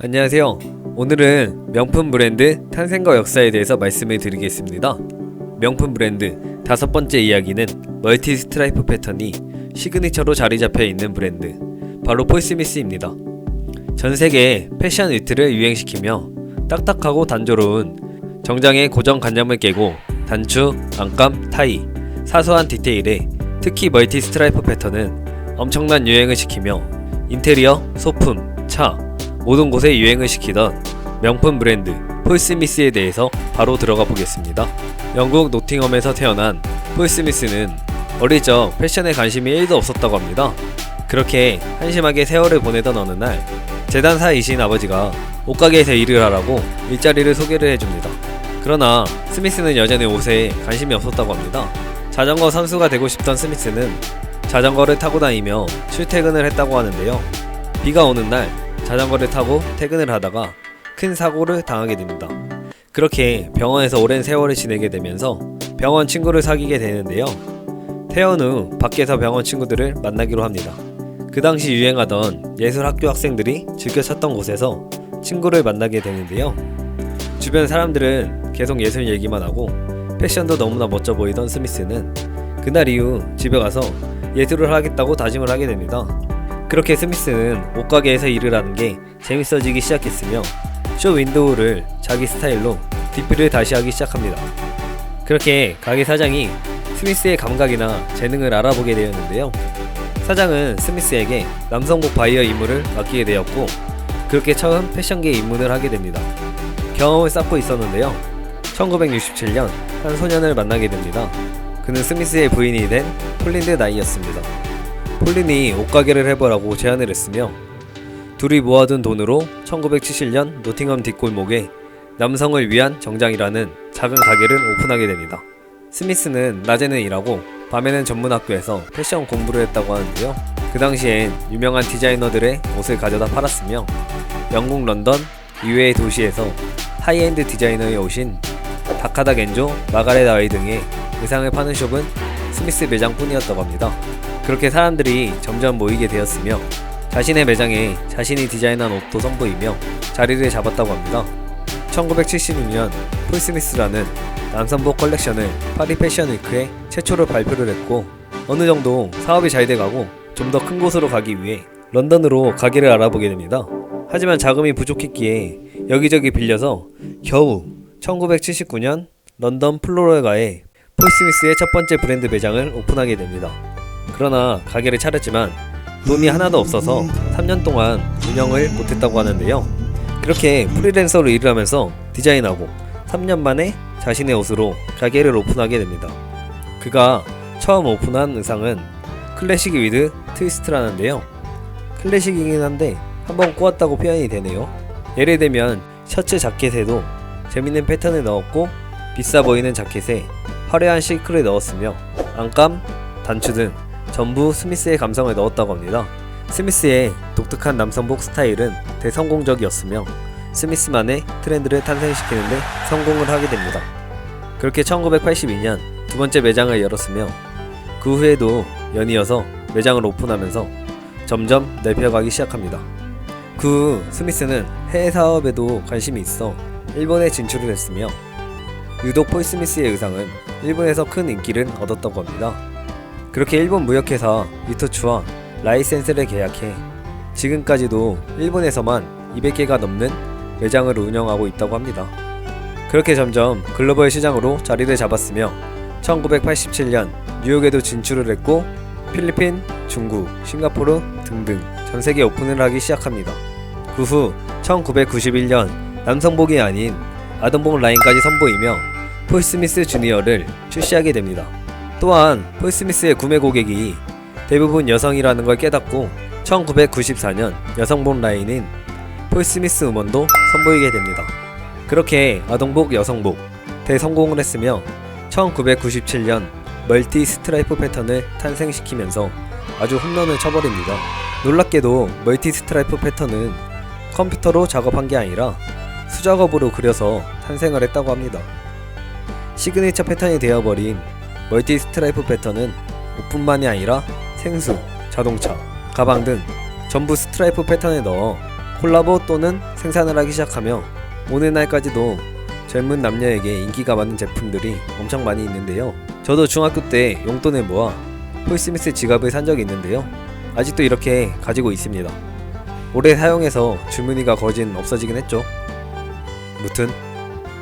안녕하세요. 오늘은 명품 브랜드 탄생과 역사에 대해서 말씀을 드리겠습니다. 명품 브랜드 다섯 번째 이야기는 멀티 스트라이프 패턴이 시그니처로 자리 잡혀 있는 브랜드, 바로 폴 스미스입니다. 전 세계 패션 위트를 유행시키며 딱딱하고 단조로운 정장의 고정 관념을 깨고 단추, 안감, 타이, 사소한 디테일에 특히 멀티 스트라이프 패턴은 엄청난 유행을 시키며 인테리어, 소품, 차, 모든 곳에 유행을 시키던 명품 브랜드 폴 스미스에 대해서 바로 들어가 보겠습니다. 영국 노팅엄에서 태어난 폴 스미스는 어릴 적 패션에 관심이 1도 없었다고 합니다. 그렇게 한심하게 세월을 보내던 어느 날 재단사이신 아버지가 옷가게에서 일을 하라고 일자리를 소개를 해줍니다. 그러나 스미스는 여전히 옷에 관심이 없었다고 합니다. 자전거 선수가 되고 싶던 스미스는 자전거를 타고 다니며 출퇴근을 했다고 하는데요. 비가 오는 날 자전거를 타고 퇴근을 하다가 큰 사고를 당하게 됩니다. 그렇게 병원에서 오랜 세월을 지내게 되면서 병원 친구를 사귀게 되는데요. 퇴원 후 밖에서 병원 친구들을 만나기로 합니다. 그 당시 유행하던 예술학교 학생들이 즐겨 찾던 곳에서 친구를 만나게 되는데요. 주변 사람들은 계속 예술 얘기만 하고 패션도 너무나 멋져 보이던 스미스는 그날 이후 집에 가서 예술을 하겠다고 다짐을 하게 됩니다. 그렇게 스미스는 옷가게에서 일을 하는 게 재밌어지기 시작했으며 쇼 윈도우를 자기 스타일로 DP를 다시 하기 시작합니다. 그렇게 가게 사장이 스미스의 감각이나 재능을 알아보게 되었는데요. 사장은 스미스에게 남성복 바이어 임무를 맡기게 되었고 그렇게 처음 패션계 입문을 하게 됩니다. 경험을 쌓고 있었는데요. 1967년 한 소년을 만나게 됩니다. 그는 스미스의 부인이 된 폴린드 나이였습니다. 폴린이 옷가게를 해보라고 제안을 했으며 둘이 모아둔 돈으로 1970년 노팅엄 뒷골목에 남성을 위한 정장이라는 작은 가게를 오픈하게 됩니다. 스미스는 낮에는 일하고 밤에는 전문학교에서 패션 공부를 했다고 하는데요. 그 당시엔 유명한 디자이너들의 옷을 가져다 팔았으며 영국 런던 이외의 도시에서 하이엔드 디자이너의 옷인 다카다 겐조, 마가렛 아이 등의 의상을 파는 숍은 스미스 매장뿐이었다고 합니다. 그렇게 사람들이 점점 모이게 되었으며 자신의 매장에 자신이 디자인한 옷도 선보이며 자리를 잡았다고 합니다. 1976년 폴 스미스라는 남성복 컬렉션을 파리 패션 위크에 최초로 발표를 했고 어느 정도 사업이 잘 돼가고 좀 더 큰 곳으로 가기 위해 런던으로 가게를 알아보게 됩니다. 하지만 자금이 부족했기에 여기저기 빌려서 겨우 1979년 런던 플로럴가에 폴 스미스의 첫 번째 브랜드 매장을 오픈하게 됩니다. 그러나 가게를 차렸지만 돈이 하나도 없어서 3년 동안 운영을 못했다고 하는데요. 그렇게 프리랜서로 일을 하면서 디자인하고 3년 만에 자신의 옷으로 가게를 오픈하게 됩니다. 그가 처음 오픈한 의상은 클래식 위드 트위스트라는데요. 클래식이긴 한데 한번 꼬았다고 표현이 되네요. 예를 들면 셔츠 자켓에도 재밌는 패턴을 넣었고 비싸 보이는 자켓에 화려한 실크를 넣었으며 안감, 단추 등 전부 스미스의 감성을 넣었다고 합니다. 스미스의 독특한 남성복 스타일은 대성공적이었으며 스미스만의 트렌드를 탄생시키는데 성공을 하게 됩니다. 그렇게 1982년 두 번째 매장을 열었으며 그 후에도 연이어서 매장을 오픈하면서 점점 넓혀가기 시작합니다. 그 후 스미스는 해외 사업에도 관심이 있어 일본에 진출을 했으며 유독 폴 스미스의 의상은 일본에서 큰 인기를 얻었다고 합니다. 그렇게 일본 무역회사 이토츠와 라이센스를 계약해 지금까지도 일본에서만 200개가 넘는 매장을 운영하고 있다고 합니다. 그렇게 점점 글로벌 시장으로 자리를 잡았으며 1987년 뉴욕에도 진출을 했고 필리핀, 중국, 싱가포르 등등 전세계 오픈을 하기 시작합니다. 그 후 1991년 남성복이 아닌 아동복 라인까지 선보이며 폴 스미스 주니어를 출시하게 됩니다. 또한 폴 스미스의 구매 고객이 대부분 여성이라는 걸 깨닫고 1994년 여성복 라인인 폴 스미스 우먼도 선보이게 됩니다. 그렇게 아동복, 여성복 대성공을 했으며 1997년 멀티 스트라이프 패턴을 탄생시키면서 아주 홈런을 쳐버립니다. 놀랍게도 멀티 스트라이프 패턴은 컴퓨터로 작업한 게 아니라 수작업으로 그려서 탄생을 했다고 합니다. 시그니처 패턴이 되어버린 멀티 스트라이프 패턴은 옷뿐만이 아니라 생수, 자동차, 가방 등 전부 스트라이프 패턴에 넣어 콜라보 또는 생산을 하기 시작하며 오늘날까지도 젊은 남녀에게 인기가 많은 제품들이 엄청 많이 있는데요. 저도 중학교 때 용돈을 모아 폴스미스 지갑을 산 적이 있는데요. 아직도 이렇게 가지고 있습니다. 오래 사용해서 줄무늬가 거진 없어지긴 했죠. 무튼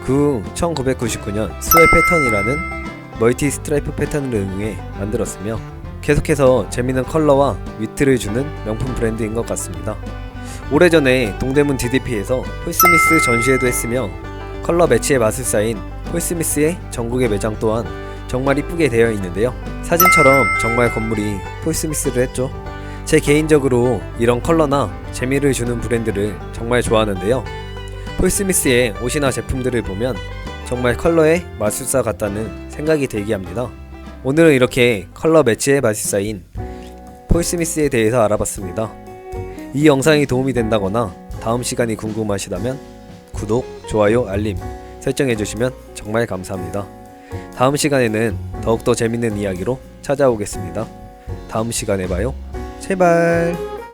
그 후 1999년 스웰 패턴이라는 멀티 스트라이프 패턴을 응용해 만들었으며 계속해서 재밌는 컬러와 위트를 주는 명품 브랜드인 것 같습니다. 오래전에 동대문 DDP에서 폴스미스 전시회도 했으며 컬러 매치의 마술사인 폴스미스의 전국의 매장 또한 정말 이쁘게 되어 있는데요. 사진처럼 정말 건물이 폴스미스를 했죠. 제 개인적으로 이런 컬러나 재미를 주는 브랜드를 정말 좋아하는데요. 폴스미스의 옷이나 제품들을 보면 정말 컬러의 마술사 같다는 생각이 들게 합니다. 오늘은 이렇게 컬러 매치의 마술사인 폴스미스에 대해서 알아봤습니다. 이 영상이 도움이 된다거나 다음 시간이 궁금하시다면 구독, 좋아요, 알림 설정해주시면 정말 감사합니다. 다음 시간에는 더욱더 재밌는 이야기로 찾아오겠습니다. 다음 시간에 봐요. 제발.